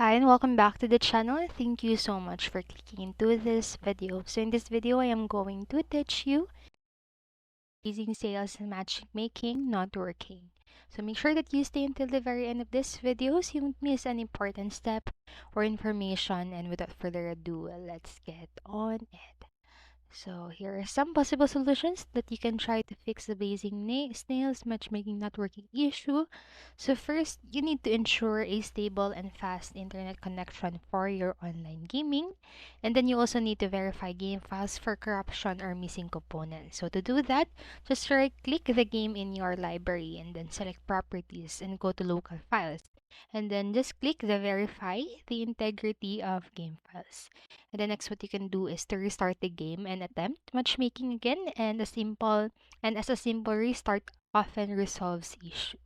Hi and welcome back to the channel. Thank you so much for clicking into this video. So in this video, I am going to teach you using sales and matchmaking not working. So make sure that you stay until the very end of this video so you won't miss an important step or information. And without further ado, let's get on it. So here are some possible solutions that you can try to fix the blazing snails matchmaking not working issue. So first, you need to ensure a stable and fast internet connection for your online gaming. And then you also need to verify game files for corruption or missing components. So to do that, just right-click the game in your library and then select properties and go to local files. And then just click the verify the integrity of game files. And the next what you can do is to restart the game and attempt matchmaking again as a simple restart often resolves issue.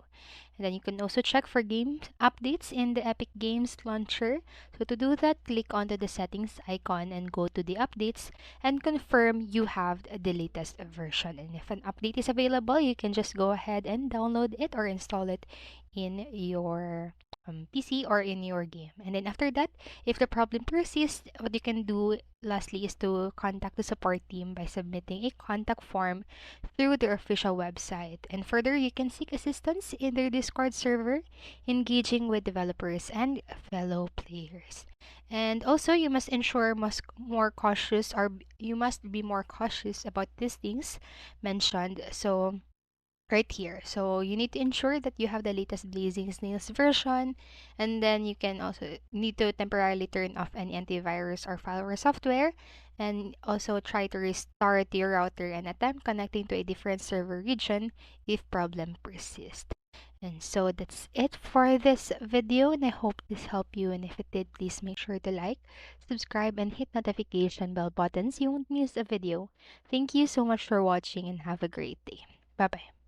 And then you can also check for game updates in the Epic Games launcher. So to do that, click onto the settings icon and go to the updates and confirm you have the latest version. And if an update is available, you can just go ahead and download it or install it in your PC or in your game. And then after that, if the problem persists, what you can do lastly is to contact the support team by submitting a contact form through their official website. And further, you can seek assistance in their Discord server, engaging with developers and fellow players. And also, you must ensure you must be more cautious about these things mentioned. So right here. So you need to ensure that you have the latest Blazing Snails version, and then you can also need to temporarily turn off any antivirus or firewall software, and also try to restart your router and attempt connecting to a different server region if problem persists. And so that's it for this video, and I hope this helped you. And if it did, please make sure to like, subscribe, and hit notification bell buttons so you won't miss a video. Thank you so much for watching and have a great day. Bye bye.